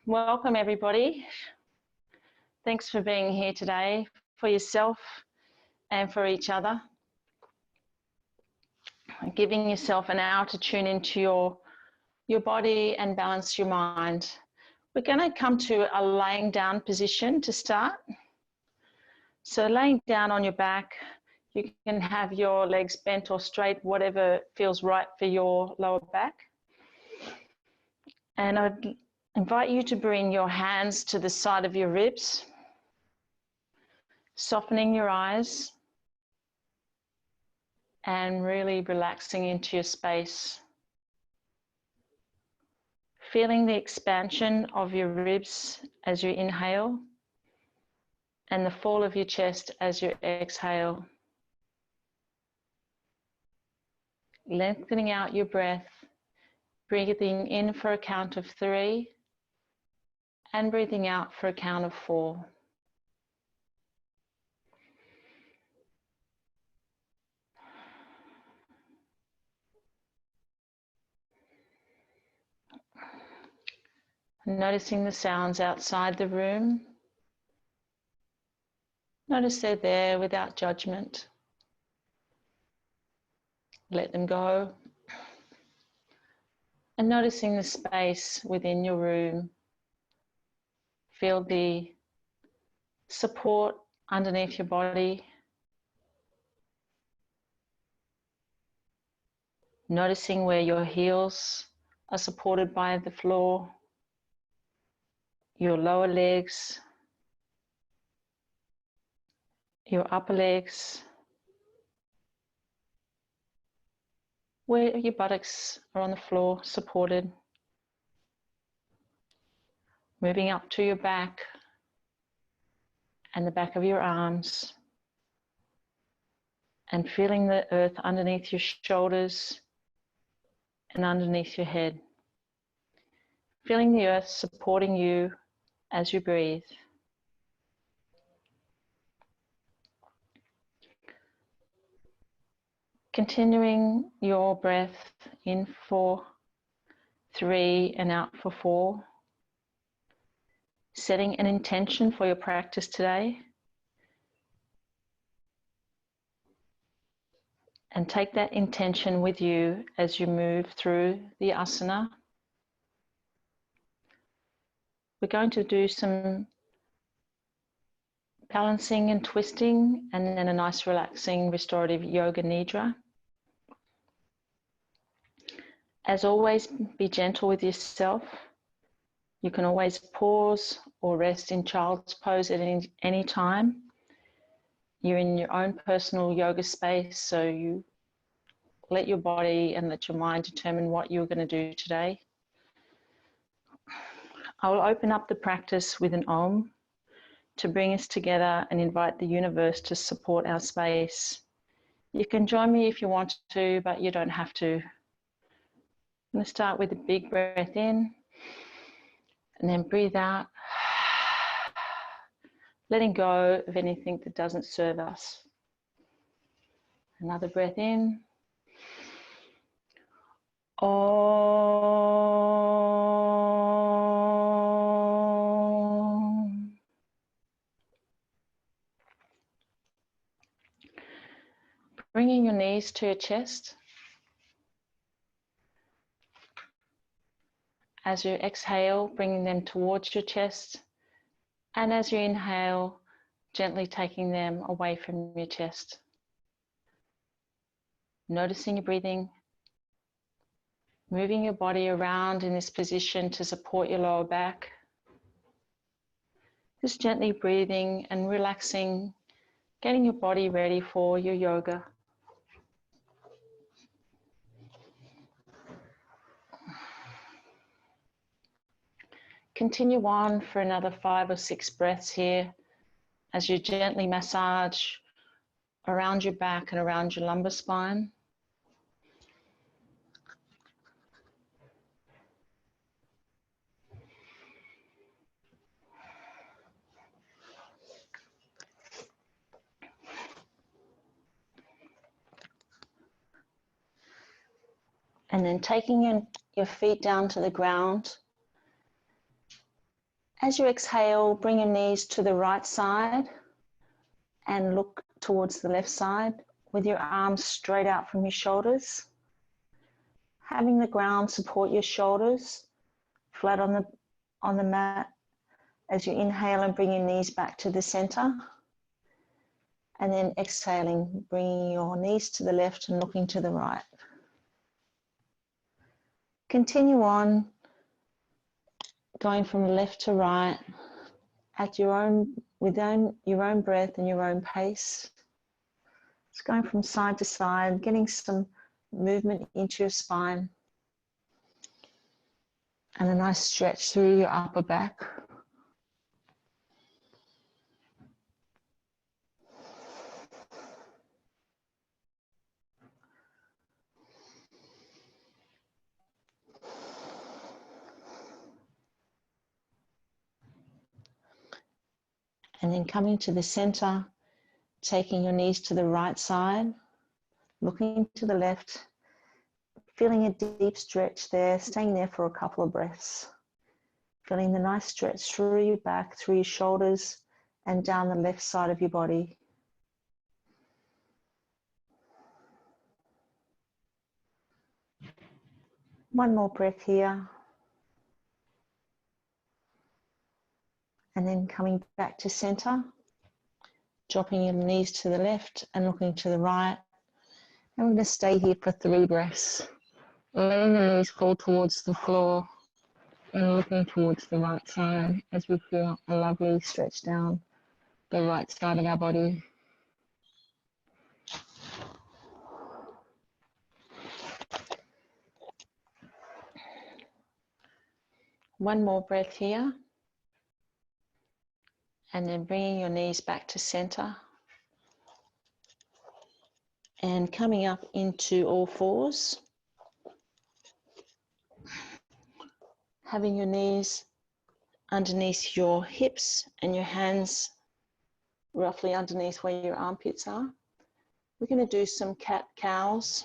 Welcome everybody. Thanks for being here today, for yourself and for each other. Giving yourself an hour to tune into your body and balance your mind. We're going to come to a laying down position to start. So laying down on your back, you can have your legs bent or straight, whatever feels right for your lower back. And I'd invite you to bring your hands to the side of your ribs, softening your eyes and really relaxing into your space. Feeling the expansion of your ribs as you inhale and the fall of your chest as you exhale. Lengthening out your breath, breathing in for a count of 3 and breathing out for a count of 4. Noticing the sounds outside the room. Notice they're there without judgment. Let them go. And noticing the space within your room. Feel the support underneath your body. Noticing where your heels are supported by the floor, your lower legs, your upper legs, where your buttocks are on the floor supported. Moving up to your back and the back of your arms and feeling the earth underneath your shoulders and underneath your head. Feeling the earth supporting you as you breathe. Continuing your breath in for 3 and out for 4. Setting an intention for your practice today. And take that intention with you as you move through the asana. We're going to do some balancing and twisting and then a nice relaxing restorative yoga nidra. As always, be gentle with yourself. You can always pause or rest in child's pose at any time. You're in your own personal yoga space, so you let your body and let your mind determine what you're going to do today. I will open up the practice with an Om to bring us together and invite the universe to support our space. You can join me if you want to, but you don't have to. I'm going to start with a big breath in and then breathe out, letting go of anything that doesn't serve us. Another breath in. Om. Bringing your knees to your chest. As you exhale, bringing them towards your chest. And as you inhale, gently taking them away from your chest. Noticing your breathing. Moving your body around in this position to support your lower back. Just gently breathing and relaxing, getting your body ready for your yoga. Continue on for another 5 or 6 breaths here as you gently massage around your back and around your lumbar spine. And then taking your feet down to the ground As you exhale, bring your knees to the right side and look towards the left side with your arms straight out from your shoulders. Having the ground support your shoulders flat on the mat as you inhale and bring your knees back to the center. And then exhaling, bringing your knees to the left and looking to the right. Continue on, going from left to right at your own, within your own breath and your own pace. It's going from side to side, getting some movement into your spine and a nice stretch through your upper back. And then coming to the center, taking your knees to the right side, looking to the left, feeling a deep stretch there, staying there for a couple of breaths. Feeling the nice stretch through your back, through your shoulders, and down the left side of your body. One more breath here. And then coming back to center, dropping your knees to the left and looking to the right. And we're going to stay here for 3 breaths. Letting the knees fall towards the floor and looking towards the right side as we feel a lovely stretch down the right side of our body. One more breath here. And then bringing your knees back to center. And coming up into all fours. Having your knees underneath your hips and your hands roughly underneath where your armpits are. We're going to do some cat-cows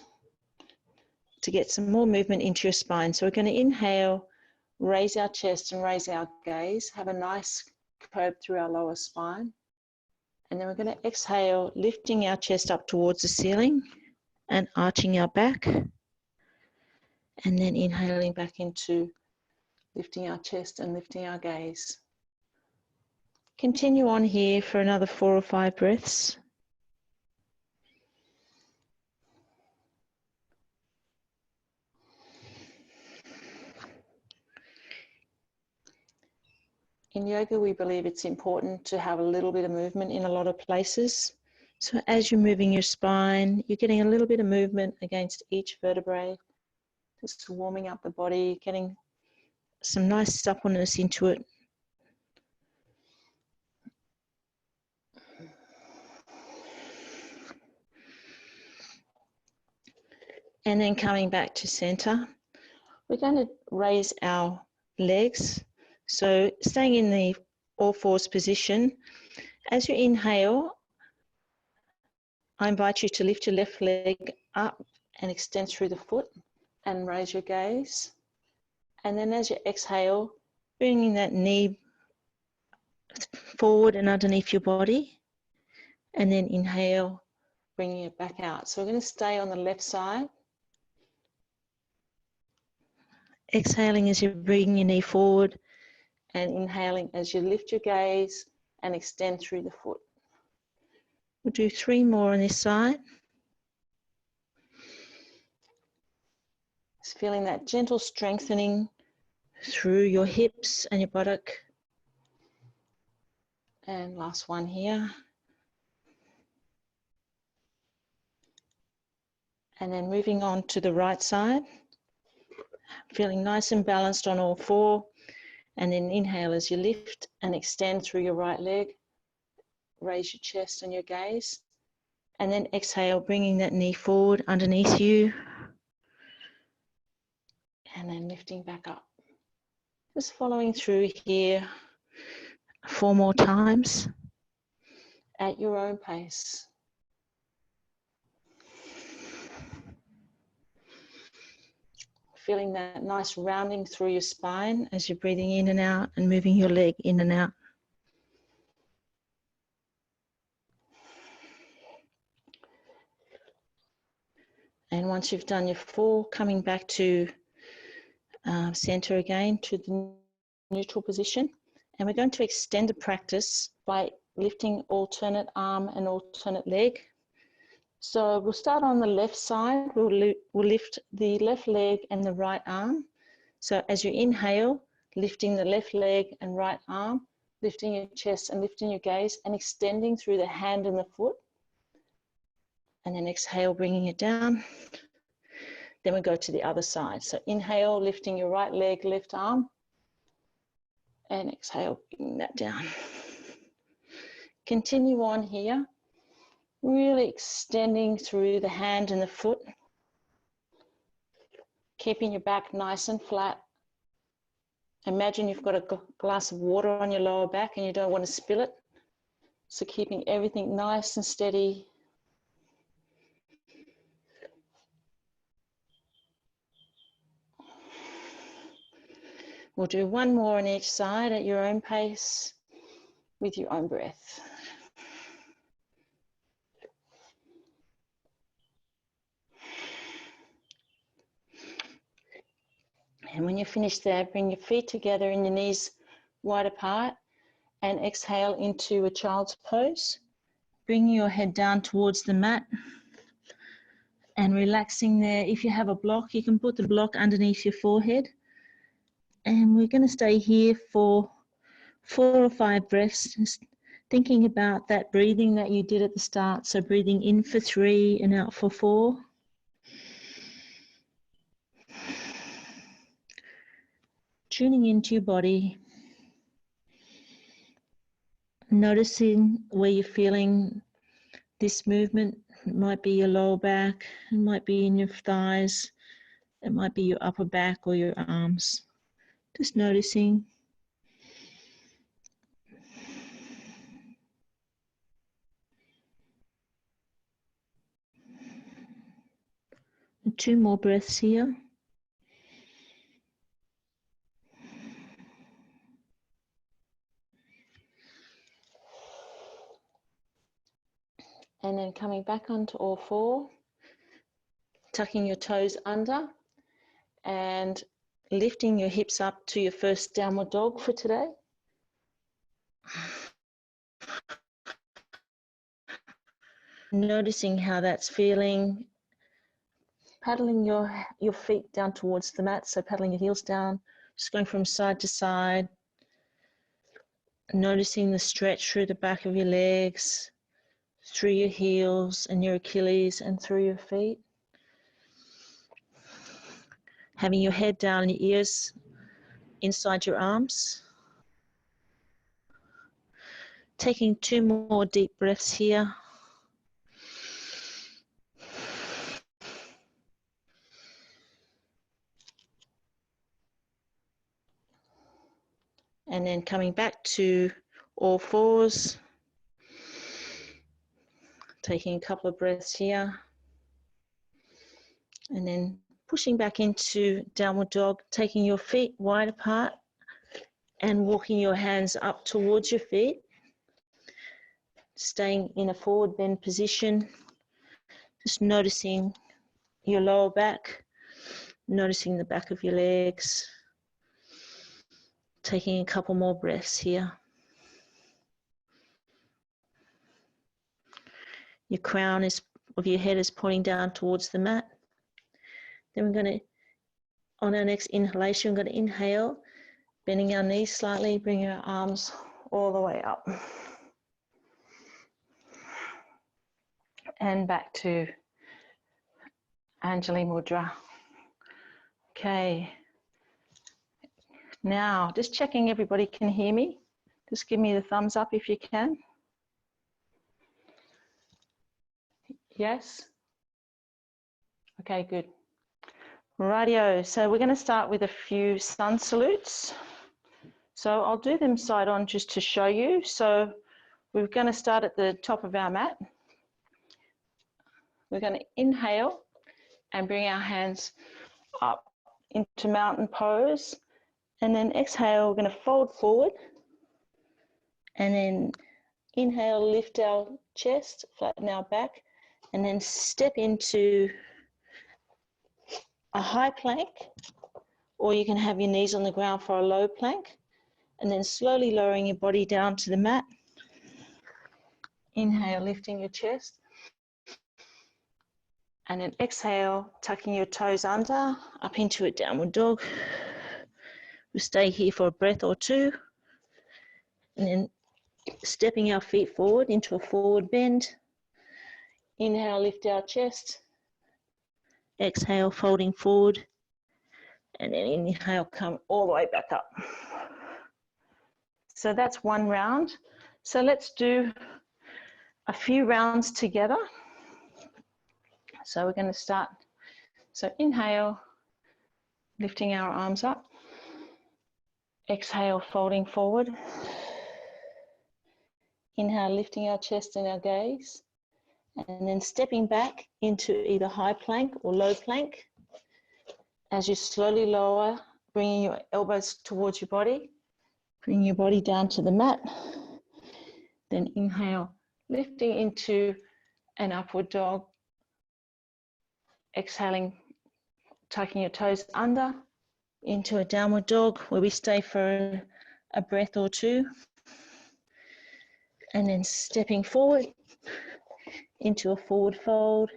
to get some more movement into your spine. So we're going to inhale, raise our chest and raise our gaze, have a nice curve through our lower spine. And then we're going to exhale, lifting our chest up towards the ceiling and arching our back. And then inhaling back into lifting our chest and lifting our gaze. Continue on here for another 4 or 5 breaths. In yoga, we believe it's important to have a little bit of movement in a lot of places. So as you're moving your spine, you're getting a little bit of movement against each vertebrae, just warming up the body, getting some nice suppleness into it. And then coming back to center, we're going to raise our legs. So staying in the all fours position. As you inhale, I invite you to lift your left leg up and extend through the foot and raise your gaze. And then as you exhale, bringing that knee forward and underneath your body. And then inhale, bringing it back out. So we're going to stay on the left side. Exhaling as you bring your knee forward and inhaling as you lift your gaze and extend through the foot. We'll do 3 more on this side. Just feeling that gentle strengthening through your hips and your buttock. And last one here. And then moving on to the right side. Feeling nice and balanced on all 4. And then inhale as you lift and extend through your right leg. Raise your chest and your gaze. And then exhale, bringing that knee forward underneath you. And then lifting back up. Just following through here 4 more times at your own pace. feeling that nice rounding through your spine as you're breathing in and out and moving your leg in and out. And once you've done your 4, coming back to center again, to the neutral position. And we're going to extend the practice by lifting alternate arm and alternate leg. So we'll start on the left side. We'll lift the left leg and the right arm. So as you inhale, lifting the left leg and right arm, lifting your chest and lifting your gaze and extending through the hand and the foot. And then exhale, bringing it down. Then we go to the other side. So inhale, lifting your right leg, left arm. And exhale, bringing that down. Continue on here. Really extending through the hand and the foot. Keeping your back nice and flat. Imagine you've got a glass of water on your lower back and you don't want to spill it. So keeping everything nice and steady. We'll do one more on each side at your own pace with your own breath. And when you're finished there, bring your feet together and your knees wide apart and exhale into a child's pose. Bring your head down towards the mat and relaxing there. If you have a block, you can put the block underneath your forehead. And we're going to stay here for 4 or 5 breaths, just thinking about that breathing that you did at the start. So breathing in for 3 and out for 4. Tuning into your body, noticing where you're feeling this movement. It might be your lower back, it might be in your thighs, it might be your upper back or your arms. Just noticing. And 2 more breaths here. And then coming back onto all 4, tucking your toes under and lifting your hips up to your first downward dog for today. Noticing how that's feeling. Paddling your feet down towards the mat, so paddling your heels down, just going from side to side. Noticing the stretch through the back of your legs, through your heels and your Achilles and through your feet. Having your head down and your ears inside your arms. Taking 2 more deep breaths here. And then coming back to all 4s. Taking a couple of breaths here. And then pushing back into downward dog, taking your feet wide apart and walking your hands up towards your feet. Staying in a forward bend position. Just noticing your lower back, noticing the back of your legs. Taking a couple more breaths here. Your crown of your head is pointing down towards the mat. Then we're going to, on our next inhalation, we're going to inhale, bending our knees slightly, bring our arms all the way up. And back to Anjali Mudra. Okay. Now, just checking everybody can hear me. Just give me the thumbs up if you can. Yes? Okay, good. Rightio, so we're going to start with a few sun salutes. So I'll do them side on just to show you. So we're going to start at the top of our mat. We're going to inhale and bring our hands up into mountain pose. And then exhale, we're going to fold forward. And then inhale, lift our chest, flatten our back. And then step into a high plank. Or you can have your knees on the ground for a low plank. And then slowly lowering your body down to the mat. Inhale, lifting your chest. And then exhale, tucking your toes under, up into a downward dog. We'll stay here for a breath or two. And then stepping our feet forward into a forward bend. Inhale, lift our chest. Exhale, folding forward. And then inhale, come all the way back up. So that's one round. So let's do a few rounds together. So we're going to start. So inhale, lifting our arms up. Exhale, folding forward. Inhale, lifting our chest and our gaze. And then stepping back into either high plank or low plank. As you slowly lower, bringing your elbows towards your body. Bring your body down to the mat. Then inhale, lifting into an upward dog. Exhaling, tucking your toes under into a downward dog where we stay for a breath or two. And then stepping forward into a forward fold.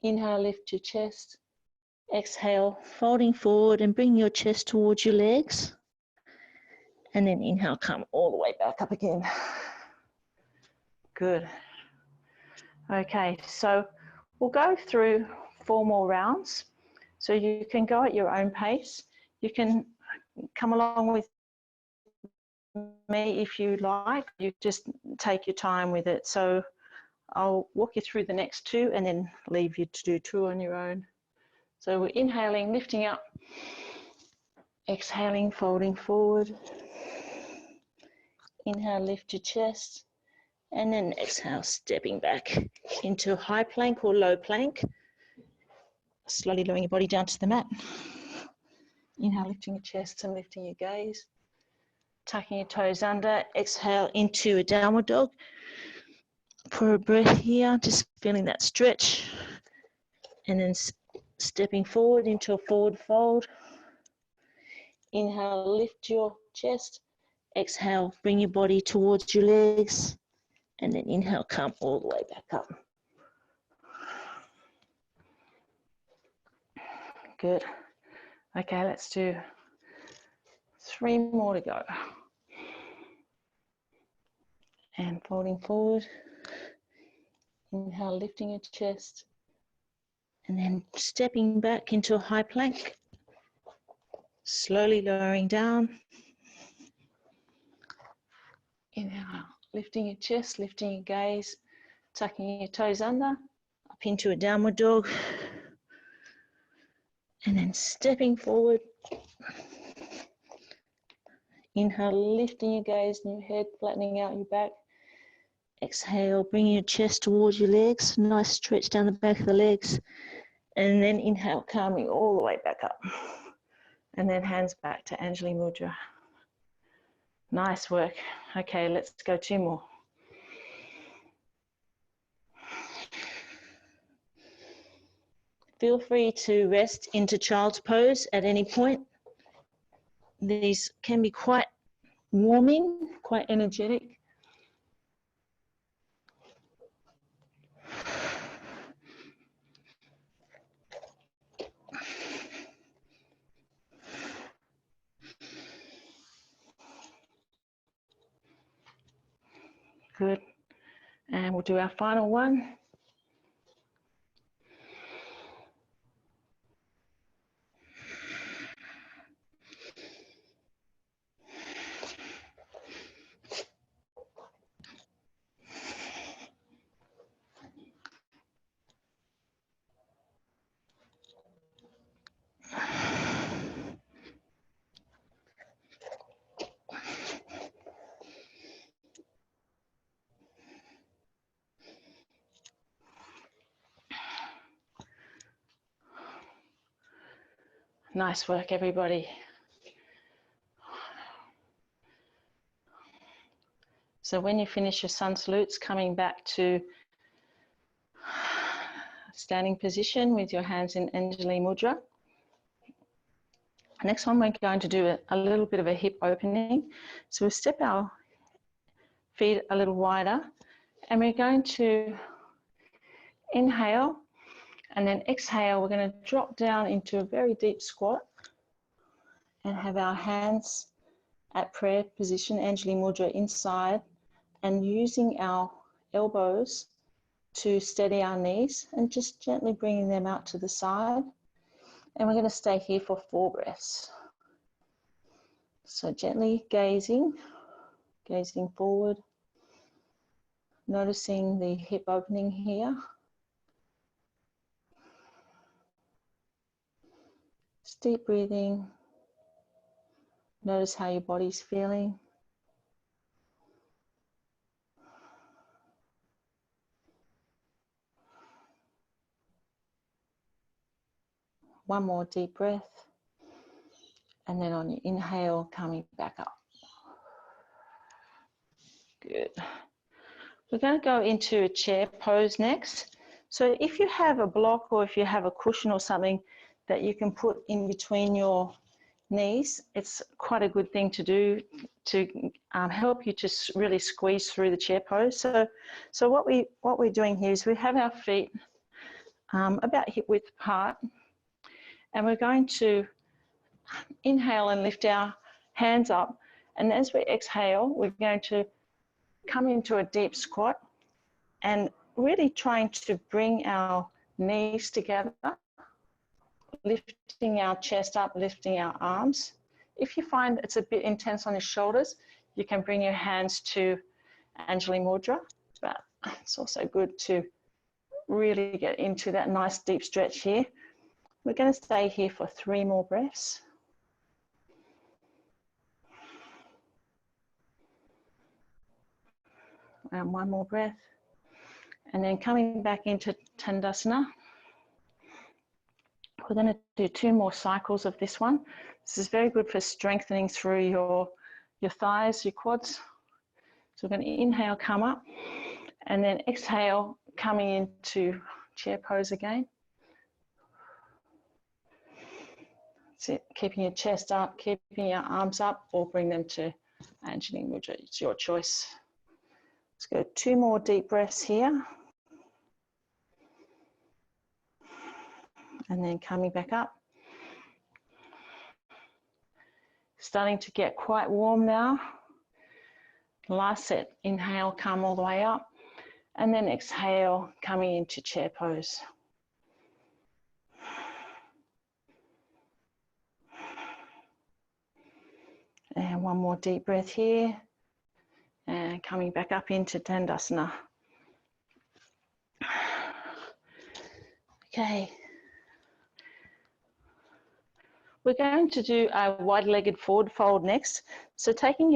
Inhale, lift your chest. Exhale, folding forward and bring your chest towards your legs. And then inhale, come all the way back up again. Good. Okay, so we'll go through 4 more rounds. So you can go at your own pace. You can come along with me if you like. You just take your time with it. So I'll walk you through the next 2 and then leave you to do 2 on your own. So we're inhaling, lifting up. Exhaling, folding forward. Inhale, lift your chest. And then exhale, stepping back into high plank or low plank. Slowly lowering your body down to the mat. Inhale, lifting your chest and lifting your gaze. Tucking your toes under. Exhale into a downward dog. For a breath here, just feeling that stretch. And then stepping forward into a forward fold. Inhale, lift your chest. Exhale, bring your body towards your legs. And then inhale, come all the way back up. Good. Okay, let's do 3 more to go. And folding forward. Inhale, lifting your chest. And then stepping back into a high plank. Slowly lowering down. Inhale, lifting your chest, lifting your gaze, tucking your toes under, up into a downward dog. And then stepping forward. Inhale, lifting your gaze and your head, flattening out your back. Exhale, bringing your chest towards your legs. Nice stretch down the back of the legs. And then inhale, calming all the way back up. And then hands back to Anjali Mudra. Nice work. Okay, let's go 2 more. Feel free to rest into child's pose at any point. These can be quite warming, quite energetic. Good. And we'll do our final one. Nice work, everybody. So when you finish your sun salutes, coming back to standing position with your hands in Anjali Mudra. Next one, we're going to do a little bit of a hip opening. So we'll step our feet a little wider, and we're going to inhale, and then exhale. We're going to drop down into a very deep squat and have our hands at prayer position, Anjali Mudra, inside, and using our elbows to steady our knees and just gently bringing them out to the side. And we're going to stay here for 4 breaths. So gently gazing forward, noticing the hip opening here. Just deep breathing. Notice how your body's feeling. One more deep breath. And then on your inhale, coming back up. Good. We're going to go into a chair pose next. So if you have a block or if you have a cushion or something that you can put in between your knees, it's quite a good thing to do to help you to really squeeze through the chair pose. So what we're doing here is we have our feet about hip width apart, and we're going to inhale and lift our hands up, and as we exhale, we're going to come into a deep squat and really trying to bring our knees together, lifting our chest up, lifting our arms. If you find it's a bit intense on your shoulders, you can bring your hands to Anjali Mudra, but it's also good to really get into that nice deep stretch here. We're going to stay here for 3 more breaths. And 1 more breath. And then coming back into Tandasana. We're going to do 2 more cycles of this one. This is very good for strengthening through your thighs, your quads. So we're going to inhale, come up, and then exhale, coming into chair pose again. That's it. Keeping your chest up, keeping your arms up, or bring them to Anjali Mudra. It's your choice. Let's go 2 more deep breaths here. And then coming back up. Starting to get quite warm now. Last set, inhale, come all the way up. And then exhale, coming into chair pose. And 1 more deep breath here. And coming back up into Tandasana. Okay. We're going to do a wide-legged forward fold next. So taking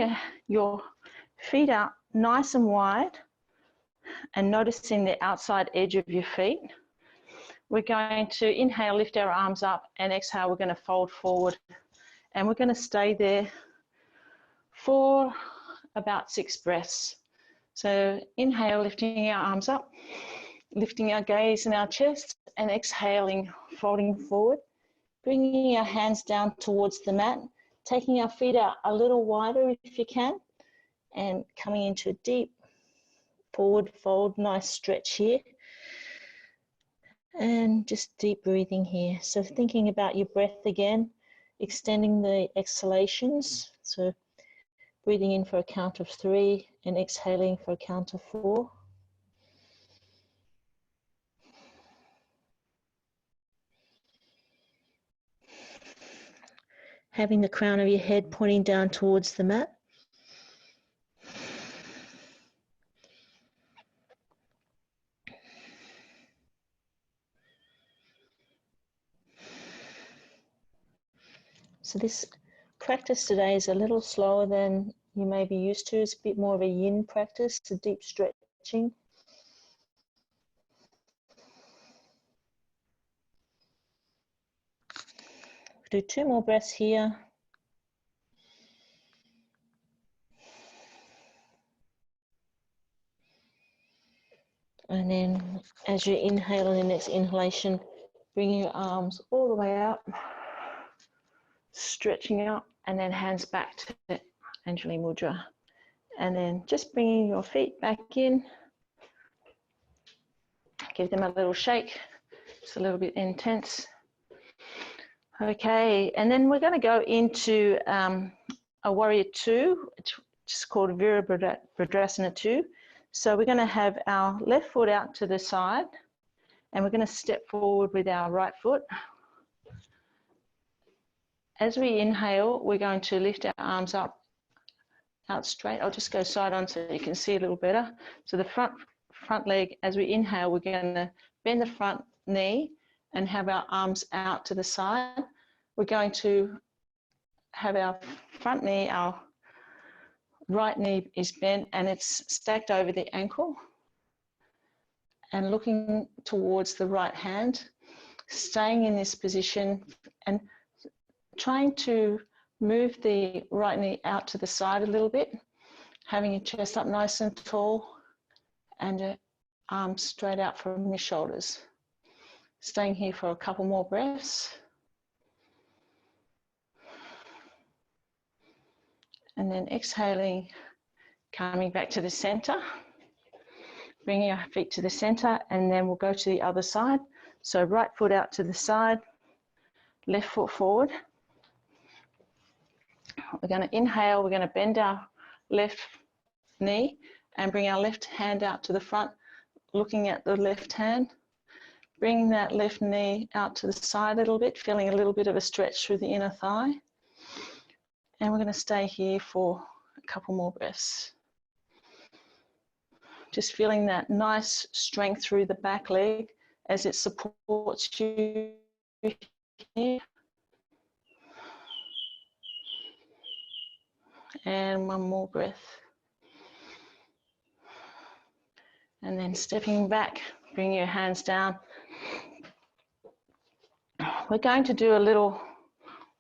your feet out nice and wide and noticing the outside edge of your feet. We're going to inhale, lift our arms up, and exhale, we're going to fold forward. And we're going to stay there for about 6 breaths. So inhale, lifting our arms up, lifting our gaze in our chest, and exhaling, folding forward. Bringing our hands down towards the mat, taking our feet out a little wider if you can, and coming into a deep forward fold, nice stretch here. And just deep breathing here. So thinking about your breath again, extending the exhalations. So breathing in for a count of 3 and exhaling for a count of 4. Having the crown of your head pointing down towards the mat. So this practice today is a little slower than you may be used to. It's a bit more of a yin practice, a deep stretching. Do 2 more breaths here. And then as you inhale on the next inhalation, bring your arms all the way up, stretching up, and then hands back to Anjali Mudra. And then just bringing your feet back in. Give them a little shake. It's a little bit intense. Okay, and then we're going to go into a warrior 2, which is called Virabhadrasana 2. So we're going to have our left foot out to the side, and we're going to step forward with our right foot. As we inhale, we're going to lift our arms up, out straight. I'll just go side on so you can see a little better. So the front leg, as we inhale, we're going to bend the front knee and have our arms out to the side. We're going to have our front knee, our right knee is bent and it's stacked over the ankle, and looking towards the right hand, staying in this position and trying to move the right knee out to the side a little bit, having your chest up nice and tall and your arms straight out from your shoulders. Staying here for a couple more breaths. And then exhaling, coming back to the center. Bringing your feet to the center, and then we'll go to the other side. So right foot out to the side, left foot forward. We're going to inhale, we're going to bend our left knee and bring our left hand out to the front, looking at the left hand. Bring that left knee out to the side a little bit, feeling a little bit of a stretch through the inner thigh. And we're going to stay here for a couple more breaths. Just feeling that nice strength through the back leg as it supports you here. And one more breath. And then stepping back, bring your hands down. We're going to do a little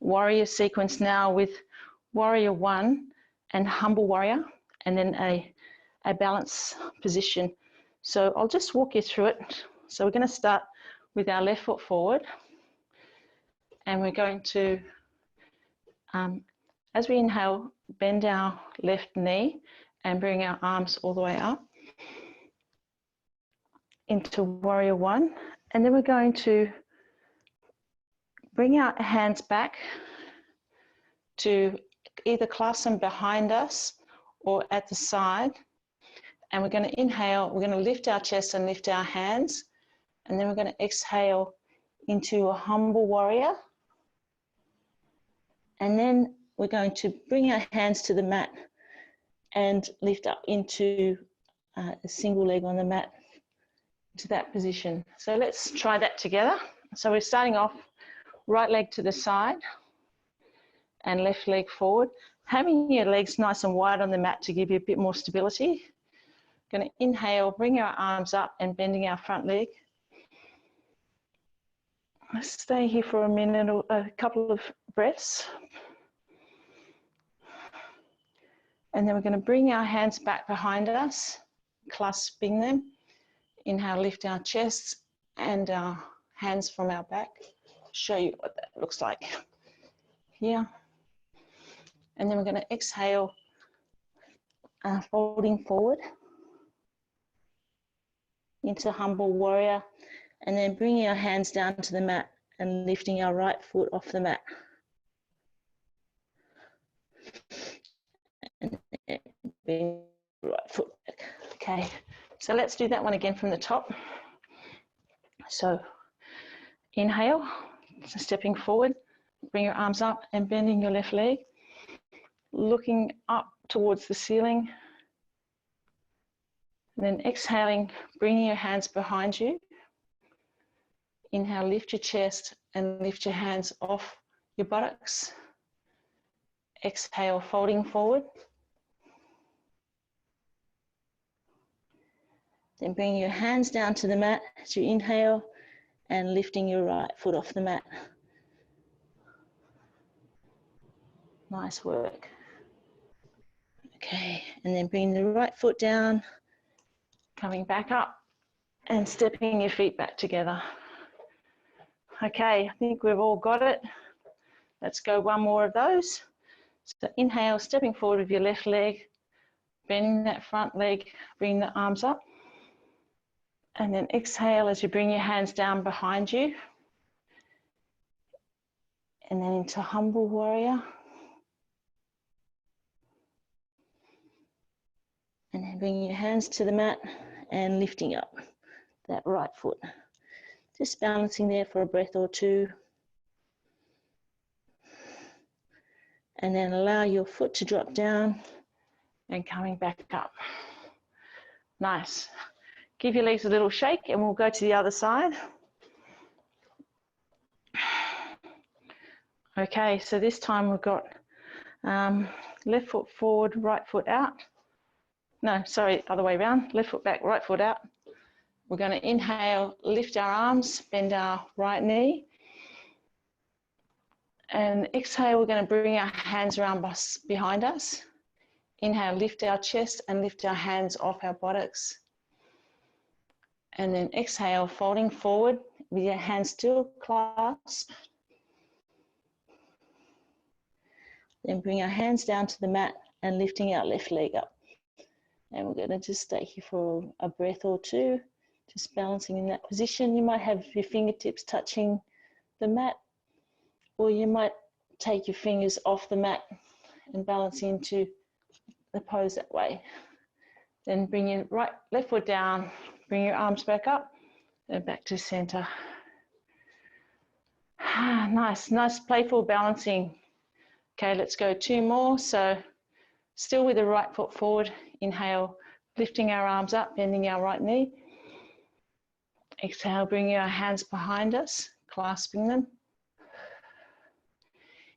warrior sequence now with warrior 1 and humble warrior, and then a balance position. So I'll just walk you through it. So we're going to start with our left foot forward, and we're going to, as we inhale, bend our left knee and bring our arms all the way up into warrior 1. And then we're going to bring our hands back to either clasp them behind us or at the side. And we're going to inhale, we're going to lift our chest and lift our hands. And then we're going to exhale into a humble warrior. And then we're going to bring our hands to the mat and lift up into a single leg on the mat, to that position. So let's try that together. So we're starting off right leg to the side and left leg forward. Having your legs nice and wide on the mat to give you a bit more stability. Going to inhale, bring our arms up and bending our front leg. Let's stay here for a minute or a couple of breaths. And then we're going to bring our hands back behind us, clasping them. Inhale, lift our chests and our hands from our back. Show you what that looks like here. And then we're going to exhale, folding forward into humble warrior, and then bringing our hands down to the mat and lifting our right foot off the mat. And then bring the right foot back. Okay, so let's do that one again from the top. So inhale, so stepping forward, bring your arms up and bending your left leg, looking up towards the ceiling. And then exhaling, bringing your hands behind you. Inhale, lift your chest and lift your hands off your buttocks. Exhale, folding forward. Then bring your hands down to the mat as you inhale and lifting your right foot off the mat. Nice work. Okay, and then bring the right foot down, coming back up and stepping your feet back together. Okay, I think we've all got it. Let's go one more of those. So inhale, stepping forward with your left leg, bending that front leg, bring the arms up. And then exhale as you bring your hands down behind you. And then into humble warrior. And then bringing your hands to the mat and lifting up that right foot. Just balancing there for a breath or two. And then allow your foot to drop down and coming back up. Nice. Give your legs a little shake and we'll go to the other side. Okay, so this time we've got left foot forward, right foot out. No, sorry, other way around. Left foot back, right foot out. We're going to inhale, lift our arms, bend our right knee. And exhale, we're going to bring our hands around behind us. Inhale, lift our chest and lift our hands off our buttocks. And then exhale, folding forward with your hands still clasped. Then bring our hands down to the mat and lifting our left leg up. And we're going to just stay here for a breath or two, just balancing in that position. You might have your fingertips touching the mat, or you might take your fingers off the mat and balance into the pose that way. Then bring your left foot down, bring your arms back up and back to center. Nice playful balancing. Okay, let's go two more. So still with the right foot forward, inhale, lifting our arms up, bending our right knee. Exhale, bringing our hands behind us, clasping them.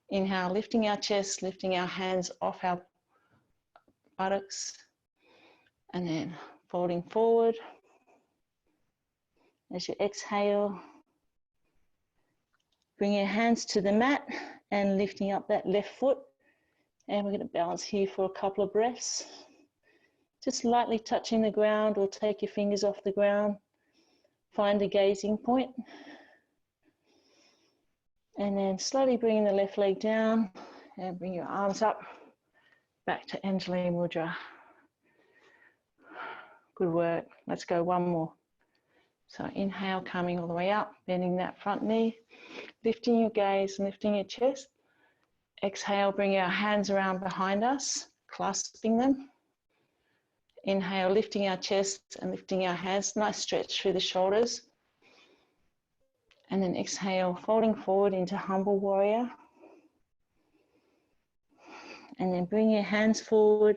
Inhale, lifting our chest, lifting our hands off our buttocks. And then folding forward. As you exhale, bring your hands to the mat and lifting up that left foot. And we're going to balance here for a couple of breaths. Just lightly touching the ground or take your fingers off the ground. Find a gazing point. And then slowly bringing the left leg down and bring your arms up back to Anjali Mudra. Good work. Let's go one more. So inhale, coming all the way up, bending that front knee, lifting your gaze, lifting your chest. Exhale, bring our hands around behind us, clasping them. Inhale, lifting our chest and lifting our hands. Nice stretch through the shoulders. And then exhale, folding forward into humble warrior. And then bring your hands forward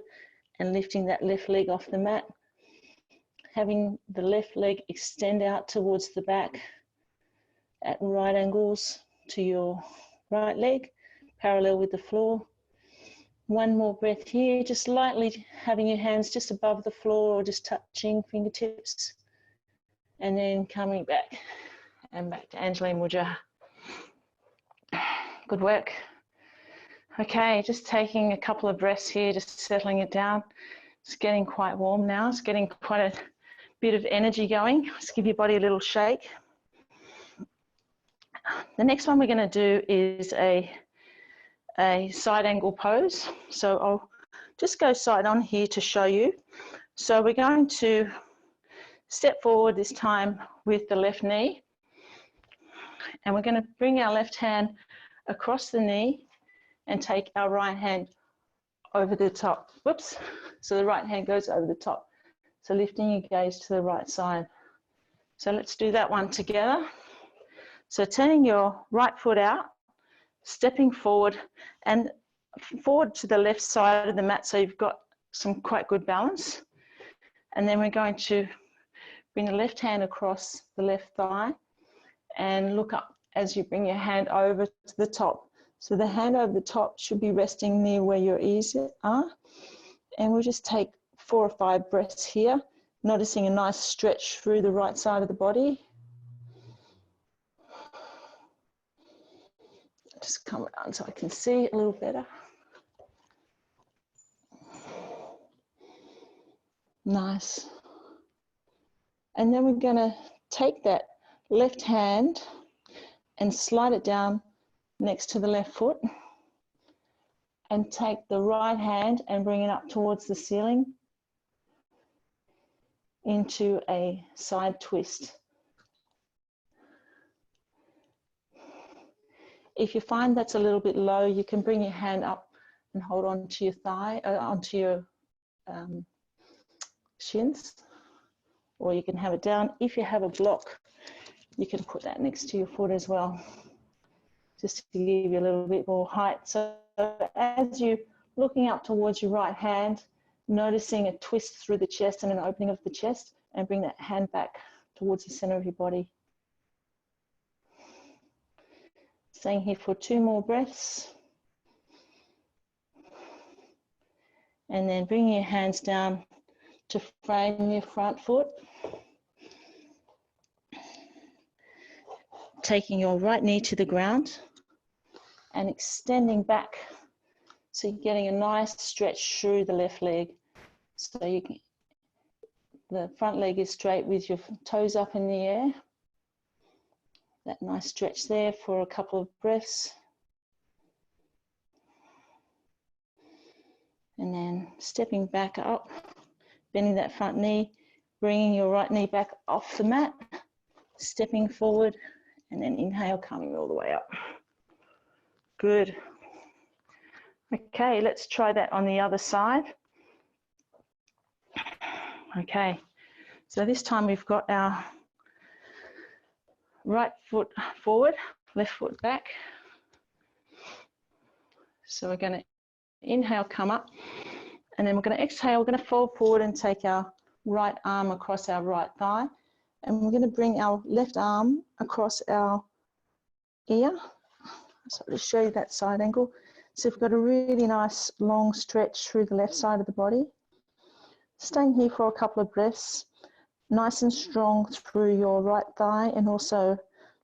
and lifting that left leg off the mat. Having the left leg extend out towards the back at right angles to your right leg, parallel with the floor. One more breath here, just lightly having your hands just above the floor or just touching fingertips. And then coming back and back to Anjali Mudra. Good work. Okay, just taking a couple of breaths here, just settling it down. It's getting quite warm now. It's getting quite a bit of energy going. Just give your body a little shake. The next one we're going to do is a side angle pose. So I'll just go side on here to show you. So we're going to step forward this time with the left knee. And we're going to bring our left hand across the knee and take our right hand over the top. Whoops. So the right hand goes over the top. So lifting your gaze to the right side. So let's do that one together. So turning your right foot out, stepping forward and forward to the left side of the mat so you've got some quite good balance. And then we're going to bring the left hand across the left thigh and look up as you bring your hand over to the top. So the hand over the top should be resting near where your ears are. And we'll just take 4 or 5 breaths here, noticing a nice stretch through the right side of the body. Just come around so I can see a little better. Nice. And then we're going to take that left hand and slide it down next to the left foot, and take the right hand and bring it up towards the ceiling into a side twist. If you find that's a little bit low, you can bring your hand up and hold on to your thigh, onto your shins, or you can have it down. If you have a block, you can put that next to your foot as well, just to give you a little bit more height. So as you're looking up towards your right hand, noticing a twist through the chest and an opening of the chest, and bring that hand back towards the center of your body. Staying here for 2 more breaths. And then bringing your hands down to frame your front foot. Taking your right knee to the ground and extending back, so you're getting a nice stretch through the left leg. So the front leg is straight with your toes up in the air. That nice stretch there for a couple of breaths. And then stepping back up, bending that front knee, bringing your right knee back off the mat, stepping forward, and then inhale, coming all the way up. Good. Okay, let's try that on the other side. Okay, so this time we've got our right foot forward, left foot back. So we're going to inhale, come up, and then we're going to exhale. We're going to fold forward and take our right arm across our right thigh, and we're going to bring our left arm across our ear. So I'll just show you that side angle. So we've got a really nice long stretch through the left side of the body. Staying here for a couple of breaths, nice and strong through your right thigh and also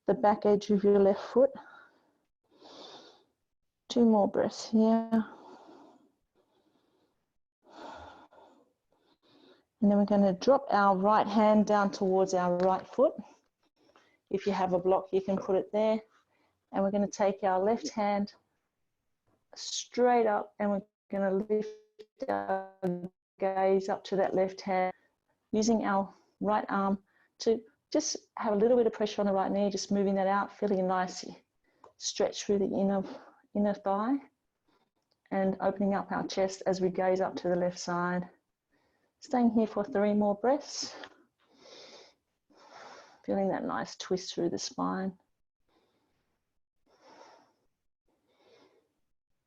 the back edge of your left foot. 2 more breaths here. And then we're going to drop our right hand down towards our right foot. If you have a block, you can put it there. And we're going to take our left hand straight up, and we're going to lift our gaze up to that left hand, using our right arm to just have a little bit of pressure on the right knee, just moving that out, feeling a nice stretch through the inner thigh, and opening up our chest as we gaze up to the left side. Staying here for 3 more breaths, feeling that nice twist through the spine.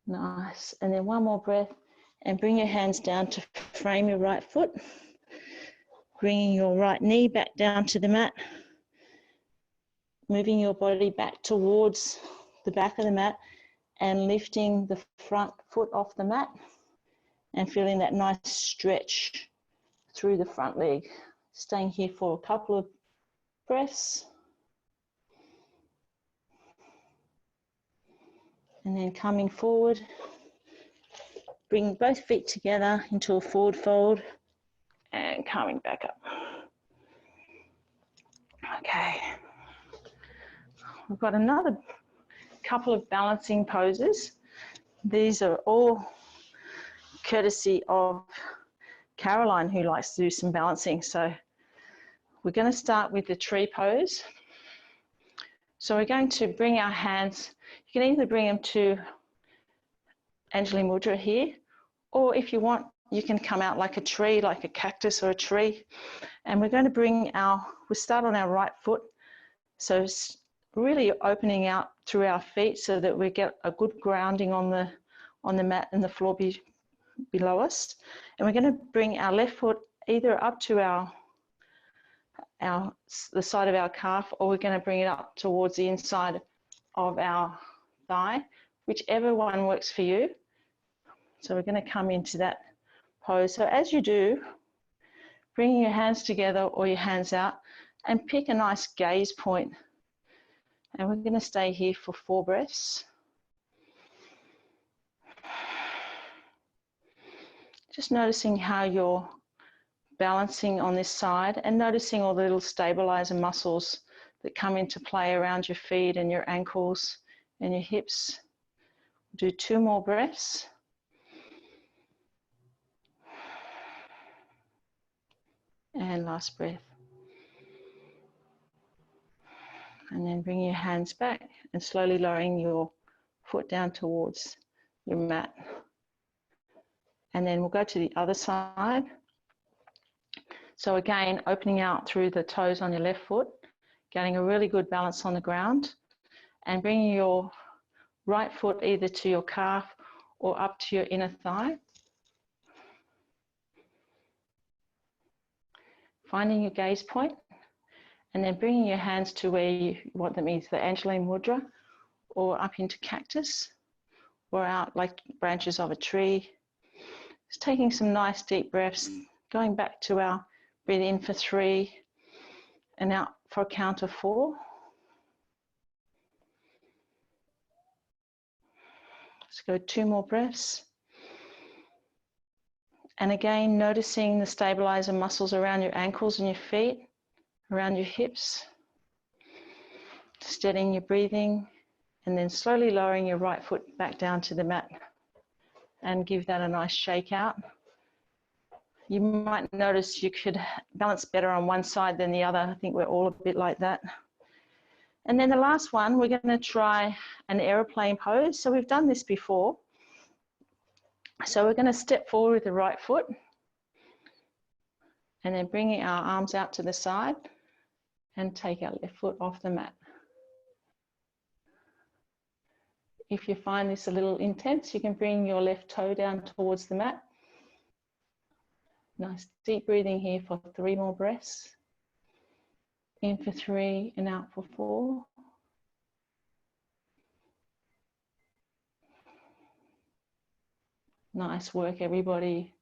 Nice. And then 1 more breath, and bring your hands down to frame your right foot, bringing your right knee back down to the mat, moving your body back towards the back of the mat and lifting the front foot off the mat and feeling that nice stretch through the front leg. Staying here for a couple of breaths. And then coming forward, bring both feet together into a forward fold and coming back up. Okay. We've got another couple of balancing poses. These are all courtesy of Caroline, who likes to do some balancing. So we're going to start with the tree pose. So we're going to bring our hands, you can either bring them to Anjali Mudra here, or if you want, you can come out like a tree, like a cactus or a tree. And we're going to bring we'll start on our right foot. So really opening out through our feet so that we get a good grounding on the mat and the floor below us. And we're going to bring our left foot either up to the side of our calf, or we're going to bring it up towards the inside of our thigh, whichever one works for you. So we're going to come into that pose. So as you do, bringing your hands together or your hands out, and pick a nice gaze point. And we're going to stay here for 4 breaths. Just noticing how your balancing on this side and noticing all the little stabilizer muscles that come into play around your feet and your ankles and your hips. Do 2 more breaths. And last breath. And then bring your hands back and slowly lowering your foot down towards your mat. And then we'll go to the other side. So again, opening out through the toes on your left foot, getting a really good balance on the ground, and bringing your right foot either to your calf or up to your inner thigh. Finding your gaze point, and then bringing your hands to where you want them, either the Angeline Mudra or up into cactus or out like branches of a tree. Just taking some nice deep breaths, going back to our breathe in for 3 and out for a count of 4. Let's go 2 more breaths. And again, noticing the stabilizer muscles around your ankles and your feet, around your hips. Steadying your breathing, and then slowly lowering your right foot back down to the mat and give that a nice shake out. You might notice you could balance better on one side than the other. I think we're all a bit like that. And then the last one, we're going to try an aeroplane pose. So we've done this before. So we're going to step forward with the right foot and then bringing our arms out to the side and take our left foot off the mat. If you find this a little intense, you can bring your left toe down towards the mat. Nice deep breathing here for 3 more breaths. In for 3 and out for 4. Nice work, everybody.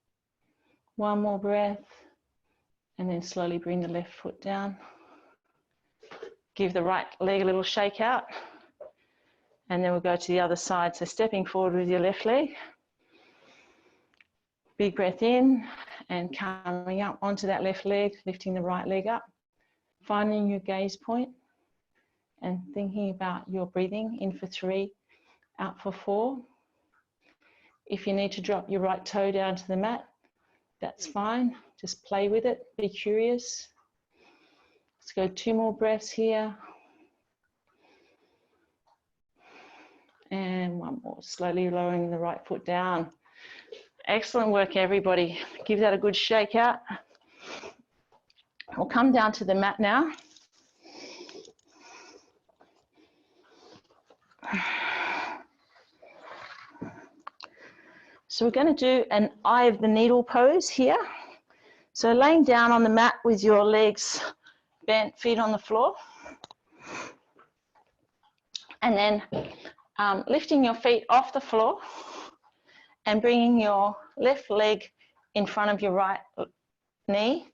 1 more breath, and then slowly bring the left foot down. Give the right leg a little shake out, and then we'll go to the other side. So stepping forward with your left leg. Big breath in, and coming up onto that left leg, lifting the right leg up. Finding your gaze point, and thinking about your breathing. In for 3, out for 4. If you need to drop your right toe down to the mat, that's fine. Just play with it, be curious. Let's go 2 more breaths here. And 1 more, slowly lowering the right foot down. Excellent work, everybody. Give that a good shake out. We'll come down to the mat now. So we're going to do an eye of the needle pose here. So laying down on the mat with your legs bent, feet on the floor. And then lifting your feet off the floor and bringing your left leg in front of your right knee.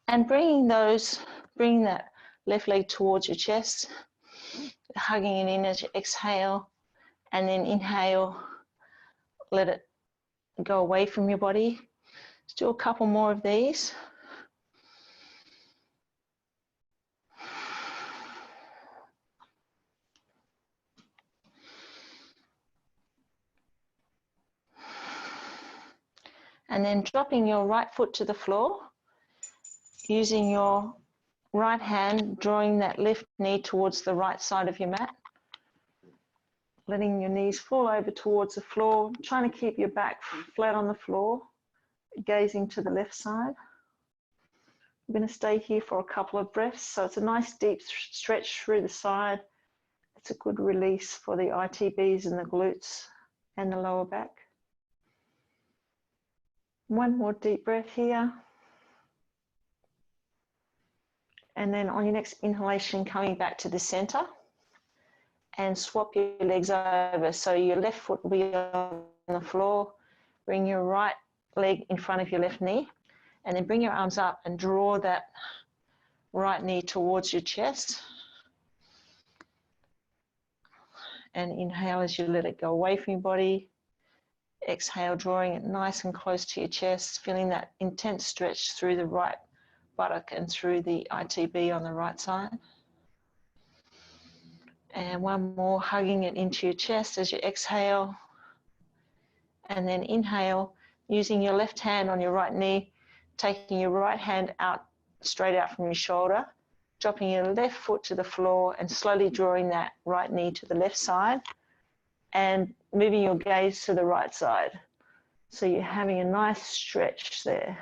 And bringing that left leg towards your chest, hugging it in as you exhale. And then inhale, let it go away from your body. Let's do a couple more of these. And then dropping your right foot to the floor, using your right hand, drawing that left knee towards the right side of your mat. Letting your knees fall over towards the floor, trying to keep your back flat on the floor, gazing to the left side. I'm going to stay here for a couple of breaths. So it's a nice deep stretch through the side. It's a good release for the ITBs and the glutes and the lower back. 1 more deep breath here. And then on your next inhalation, coming back to the center. And swap your legs over. So your left foot will be on the floor. Bring your right leg in front of your left knee. And then bring your arms up and draw that right knee towards your chest. And inhale as you let it go away from your body. Exhale, drawing it nice and close to your chest, feeling that intense stretch through the right buttock and through the ITB on the right side. And one more, hugging it into your chest as you exhale. And then inhale, using your left hand on your right knee, taking your right hand out, straight out from your shoulder, dropping your left foot to the floor and slowly drawing that right knee to the left side and moving your gaze to the right side. So you're having a nice stretch there.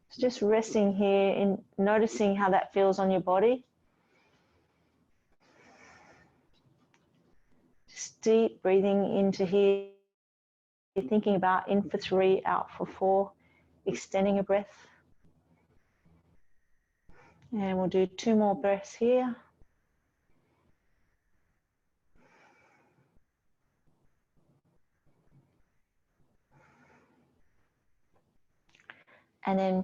So just resting here and noticing how that feels on your body. Just deep breathing into here. You're thinking about in for 3, out for 4, extending a breath. And we'll do 2 more breaths here. And then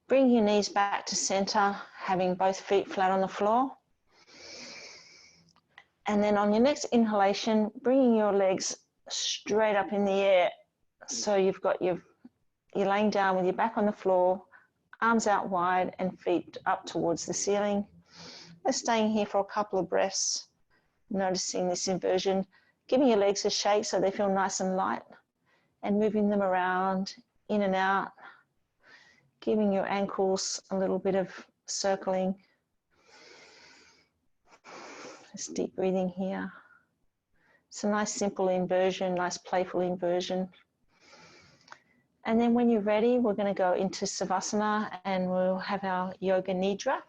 bring your knees back to center, having both feet flat on the floor. And then on your next inhalation, bringing your legs straight up in the air. So you've got you're laying down with your back on the floor, arms out wide and feet up towards the ceiling. Just staying here for a couple of breaths, noticing this inversion, giving your legs a shake so they feel nice and light, and moving them around, in and out, giving your ankles a little bit of circling. Just deep breathing here. It's a nice simple inversion, nice playful inversion. And then when you're ready, we're going to go into Savasana and we'll have our Yoga Nidra.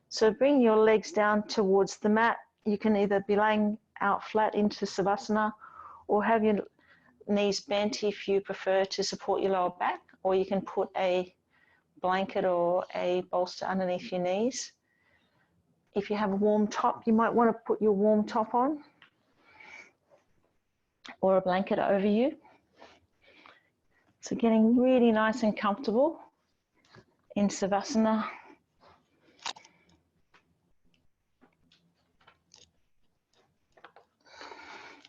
So bring your legs down towards the mat. You can either be laying out flat into Savasana or have your knees bent if you prefer to support your lower back, or you can put a blanket or a bolster underneath your knees. If you have a warm top, you might want to put your warm top on or a blanket over you. So getting really nice and comfortable in Savasana.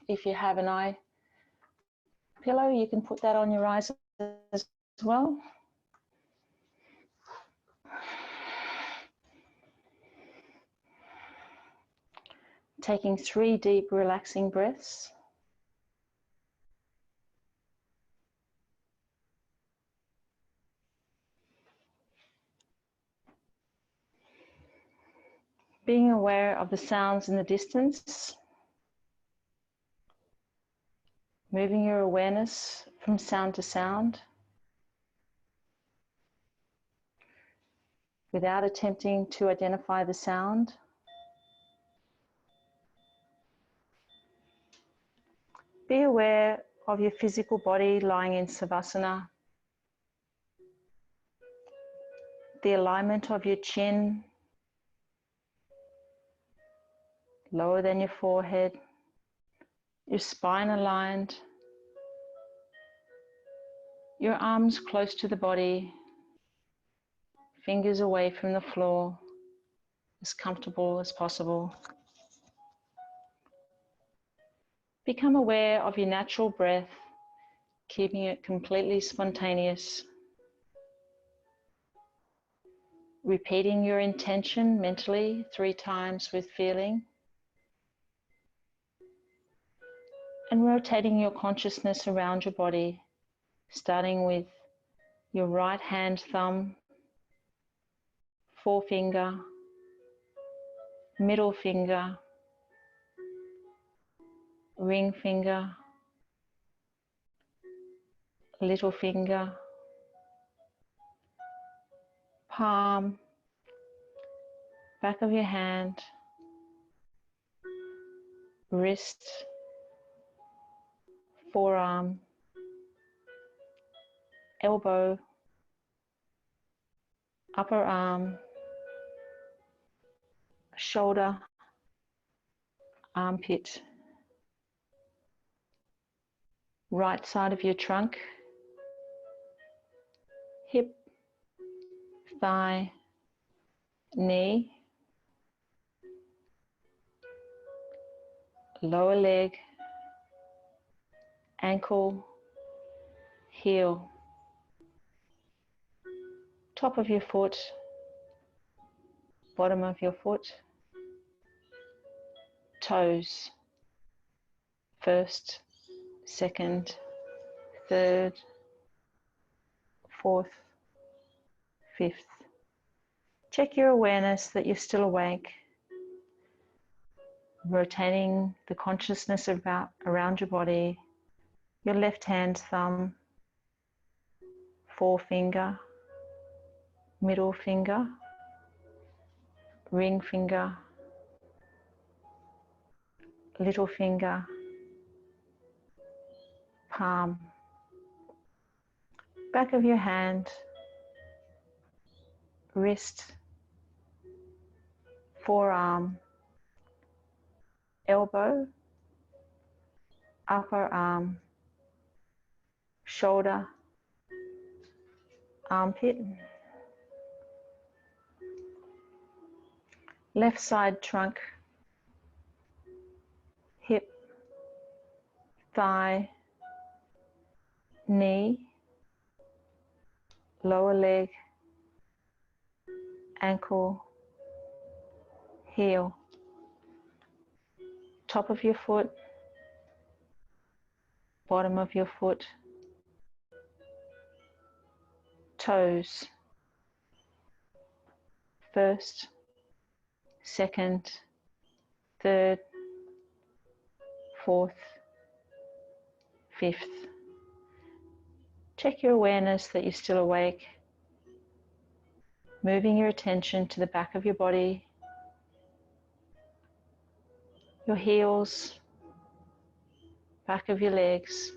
If you have an eye pillow, you can put that on your eyes as well. Taking 3 deep, relaxing breaths. Being aware of the sounds in the distance. Moving your awareness from sound to sound without attempting to identify the sound. Be aware of your physical body lying in Savasana, the alignment of your chin, lower than your forehead, your spine aligned, your arms close to the body, fingers away from the floor, as comfortable as possible. Become aware of your natural breath, keeping it completely spontaneous. Repeating your intention mentally 3 times with feeling. And rotating your consciousness around your body, starting with your right hand thumb, forefinger, middle finger, ring finger, little finger, palm, back of your hand, wrist, forearm, elbow, upper arm, shoulder, armpit, right side of your trunk, hip, thigh, knee, lower leg, ankle, heel, top of your foot, bottom of your foot, toes, first, second, third, fourth, fifth. Check your awareness that you're still awake, rotating the consciousness around your body, your left hand thumb, forefinger, middle finger, ring finger, little finger, palm, back of your hand, wrist, forearm, elbow, upper arm, shoulder, armpit, left side trunk, hip, thigh, knee, lower leg, ankle, heel, top of your foot, bottom of your foot, toes, first, second, third, fourth, fifth. Check your awareness that you're still awake, moving your attention to the back of your body, your heels, back of your legs,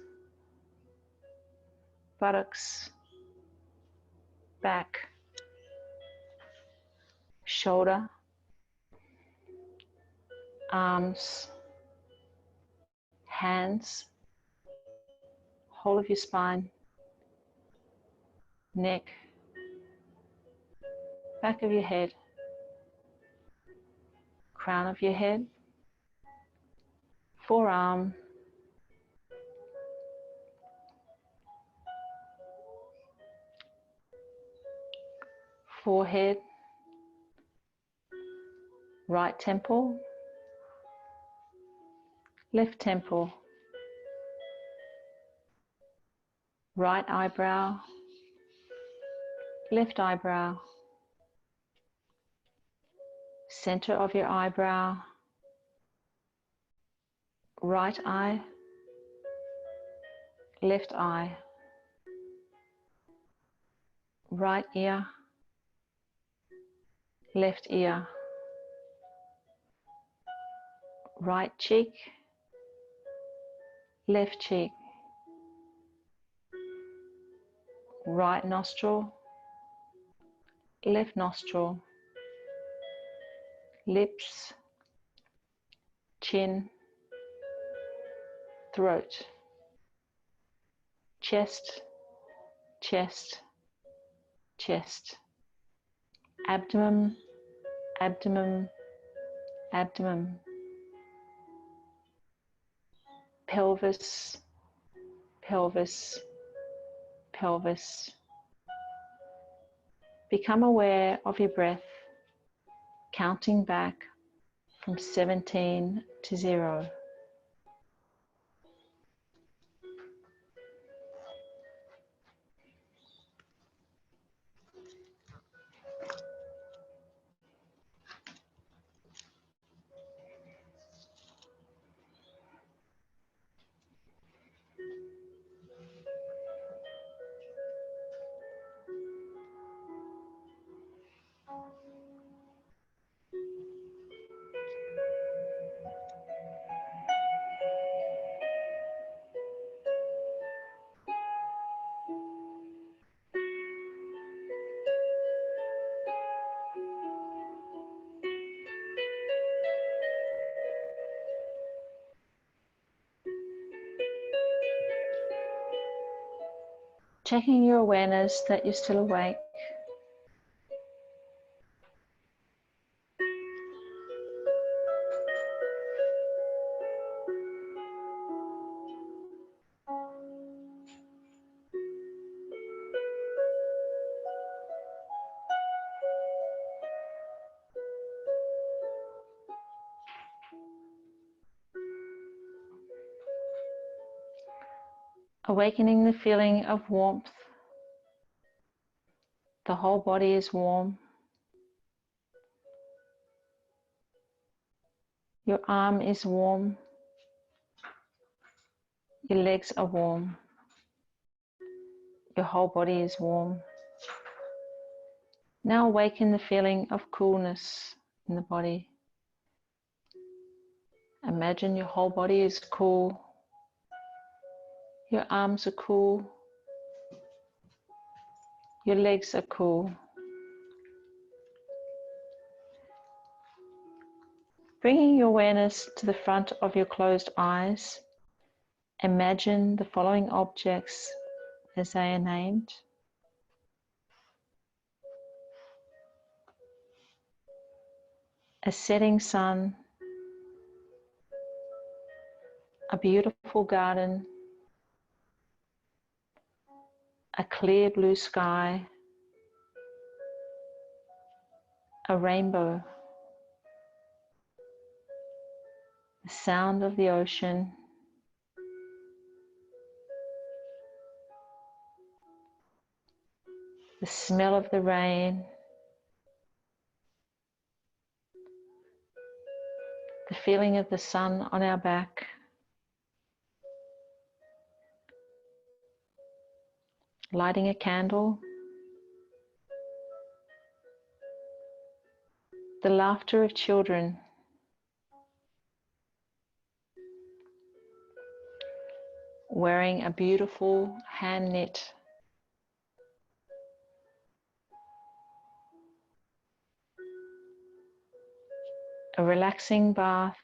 buttocks, back, shoulder, arms, hands, whole of your spine, neck, back of your head, crown of your head, forearm, forehead, right temple, left temple, right eyebrow, left eyebrow, center of your eyebrow, right eye, left eye, right ear, left ear, right cheek, left cheek, right nostril, left nostril, lips, chin, throat, chest, chest, chest, abdomen, abdomen, abdomen, pelvis, pelvis, pelvis. Become aware of your breath, counting back from 17 to 0. Checking your awareness that you're still awake. Awakening the feeling of warmth. The whole body is warm. Your arm is warm. Your legs are warm. Your whole body is warm. Now awaken the feeling of coolness in the body. Imagine your whole body is cool. Your arms are cool. Your legs are cool. Bringing your awareness to the front of your closed eyes, imagine the following objects as they are named. A setting sun, a beautiful garden, a clear blue sky, a rainbow, the sound of the ocean, the smell of the rain, the feeling of the sun on our back, lighting a candle, the laughter of children, wearing a beautiful hand knit, a relaxing bath,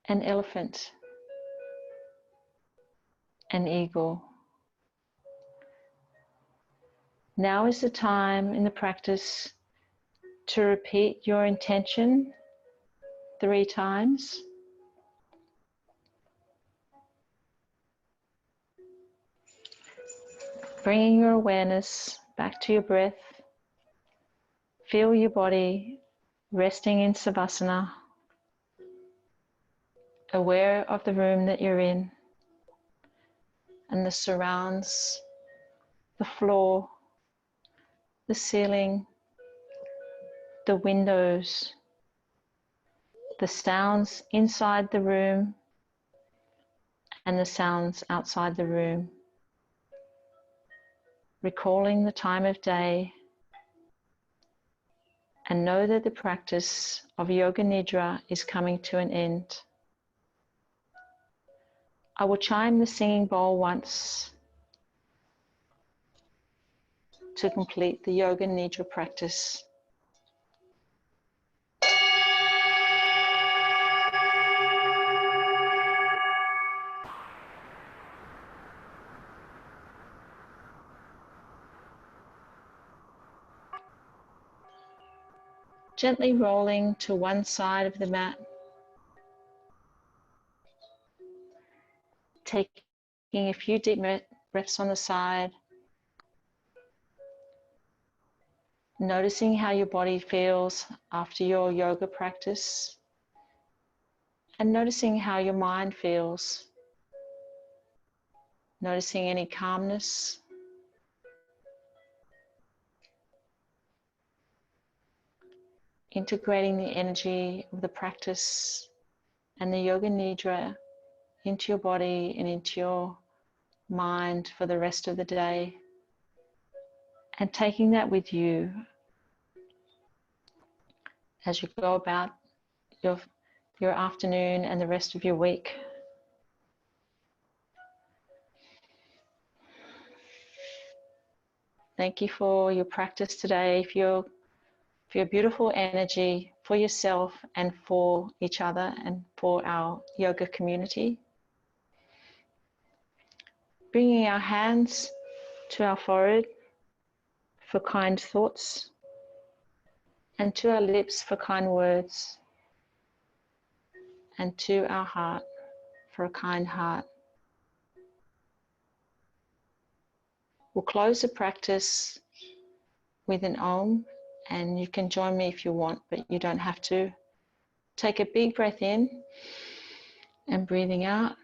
an elephant, an eagle. Now is the time in the practice to repeat your intention 3 times. Bringing your awareness back to your breath. Feel your body resting in Savasana, aware of the room that you're in and the surrounds, the floor, the ceiling, the windows, the sounds inside the room and the sounds outside the room. Recalling the time of day, and know that the practice of Yoga Nidra is coming to an end. I will chime the singing bowl once to complete the Yoga Nidra practice. Gently rolling to one side of the mat. Taking a few deep breaths on the side. Noticing how your body feels after your yoga practice. And noticing how your mind feels. Noticing any calmness. Integrating the energy of the practice and the Yoga Nidra into your body and into your mind for the rest of the day. And taking that with you as you go about your afternoon and the rest of your week. Thank you for your practice today, for your beautiful energy for yourself and for each other and for our yoga community. Bringing our hands to our forehead for kind thoughts and to our lips for kind words and to our heart for a kind heart. We'll close the practice with an Om, and you can join me if you want, but you don't have to. Take a big breath in and breathing out.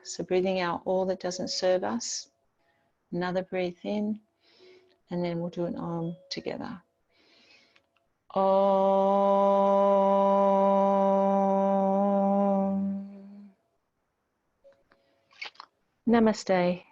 So breathing out all that doesn't serve us. Another breath in, and then we'll do an Om together. Om. Namaste.